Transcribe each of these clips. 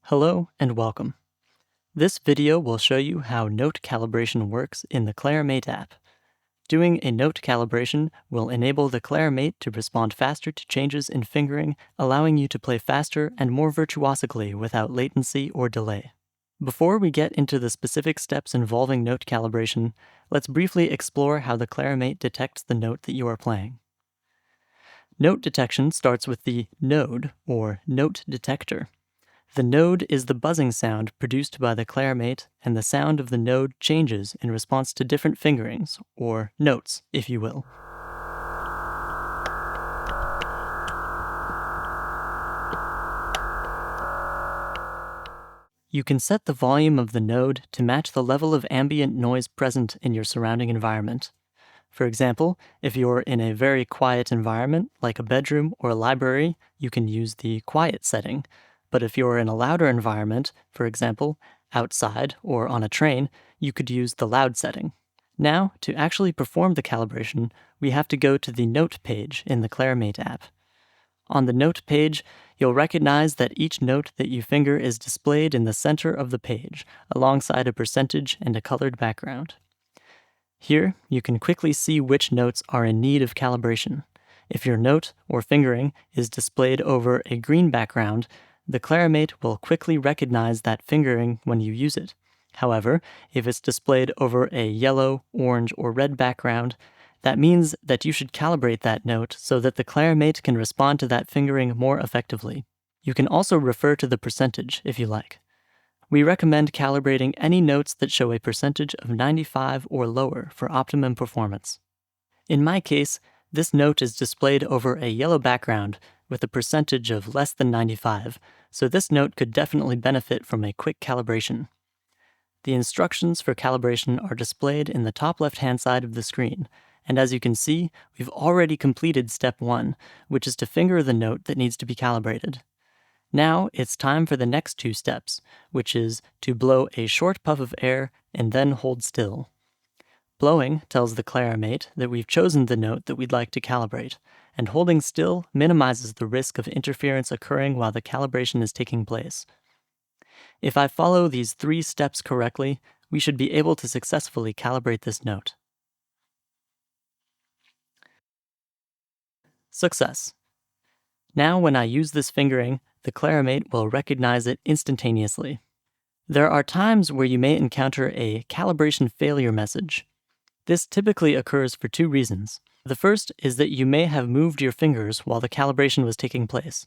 Hello and welcome. This video will show you how note calibration works in the ClariMate app. Doing a note calibration will enable the ClariMate to respond faster to changes in fingering, allowing you to play faster and more virtuosically without latency or delay. Before we get into the specific steps involving note calibration, let's briefly explore how the ClariMate detects the note that you are playing. Note detection starts with the node, or note detector. The node is the buzzing sound produced by the ClariMate, and the sound of the node changes in response to different fingerings, or notes, if you will. You can set the volume of the node to match the level of ambient noise present in your surrounding environment. For example, if you're in a very quiet environment, like a bedroom or a library, you can use the quiet setting. But if you're in a louder environment, for example, outside or on a train, you could use the loud setting. Now, to actually perform the calibration, we have to go to the Note page in the ClariMate app. On the Note page, you'll recognize that each note that you finger is displayed in the center of the page, alongside a percentage and a colored background. Here, you can quickly see which notes are in need of calibration. If your note or fingering is displayed over a green background, the ClariMate will quickly recognize that fingering when you use it. However, if it's displayed over a yellow, orange, or red background, that means that you should calibrate that note so that the ClariMate can respond to that fingering more effectively. You can also refer to the percentage if you like. We recommend calibrating any notes that show a percentage of 95 or lower for optimum performance. In my case, this note is displayed over a yellow background with a percentage of less than 95, so this note could definitely benefit from a quick calibration. The instructions for calibration are displayed in the top left-hand side of the screen, and as you can see, we've already completed step 1, which is to finger the note that needs to be calibrated. Now it's time for the next 2 steps, which is to blow a short puff of air and then hold still. Blowing tells the ClariMate that we've chosen the note that we'd like to calibrate, and holding still minimizes the risk of interference occurring while the calibration is taking place. If I follow these 3 steps correctly, we should be able to successfully calibrate this note. Success. Now when I use this fingering, the ClariMate will recognize it instantaneously. There are times where you may encounter a calibration failure message. This typically occurs for 2 reasons. The first is that you may have moved your fingers while the calibration was taking place.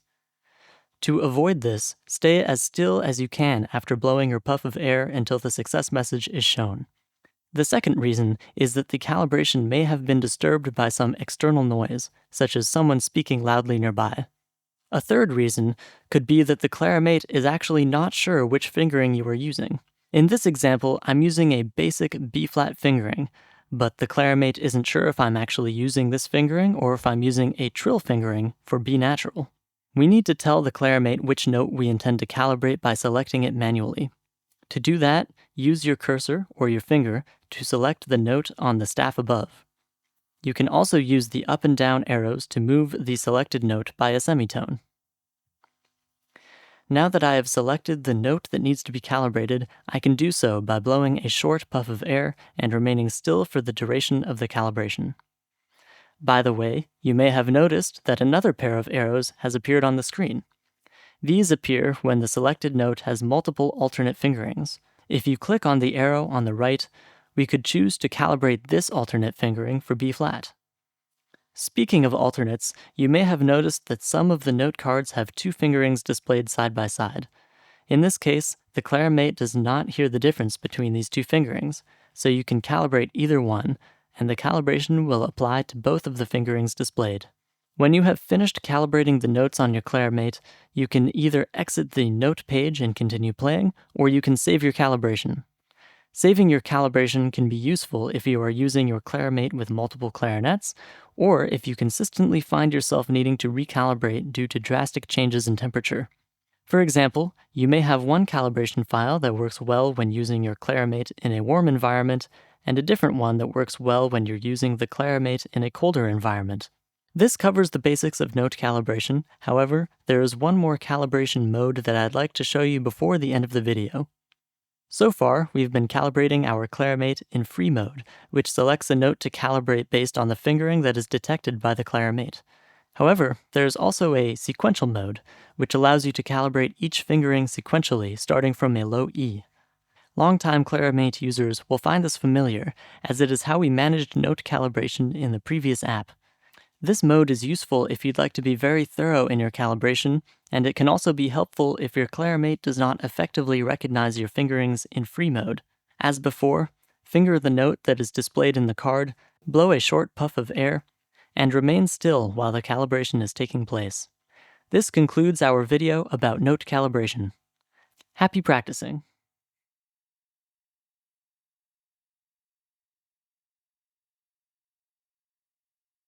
To avoid this, stay as still as you can after blowing your puff of air until the success message is shown. The second reason is that the calibration may have been disturbed by some external noise, such as someone speaking loudly nearby. A third reason could be that the ClariMate is actually not sure which fingering you are using. In this example, I'm using a basic B-flat fingering, but the ClariMate isn't sure if I'm actually using this fingering or if I'm using a trill fingering for B natural. We need to tell the ClariMate which note we intend to calibrate by selecting it manually. To do that, use your cursor or your finger to select the note on the staff above. You can also use the up and down arrows to move the selected note by a semitone. Now that I have selected the note that needs to be calibrated, I can do so by blowing a short puff of air and remaining still for the duration of the calibration. By the way, you may have noticed that another pair of arrows has appeared on the screen. These appear when the selected note has multiple alternate fingerings. If you click on the arrow on the right, we could choose to calibrate this alternate fingering for B-flat. Speaking of alternates, you may have noticed that some of the note cards have 2 fingerings displayed side by side. In this case, the ClariMate does not hear the difference between these 2 fingerings, so you can calibrate either one, and the calibration will apply to both of the fingerings displayed. When you have finished calibrating the notes on your ClariMate, you can either exit the note page and continue playing, or you can save your calibration. Saving your calibration can be useful if you are using your ClariMate with multiple clarinets, or if you consistently find yourself needing to recalibrate due to drastic changes in temperature. For example, you may have one calibration file that works well when using your ClariMate in a warm environment, and a different one that works well when you're using the ClariMate in a colder environment. This covers the basics of note calibration. However, there is one more calibration mode that I'd like to show you before the end of the video. So far, we've been calibrating our clarimate in free mode, which selects a note to calibrate based on the fingering that is detected by the clarimate. However, there's also a sequential mode, which allows you to calibrate each fingering sequentially starting from a low E. Longtime clarimate users will find this familiar, as it is how we managed note calibration in the previous app. This mode is useful if you'd like to be very thorough in your calibration, and it can also be helpful if your clarimate does not effectively recognize your fingerings in free mode. As before, finger the note that is displayed in the card, blow a short puff of air, and remain still while the calibration is taking place. This concludes our video about note calibration. Happy practicing!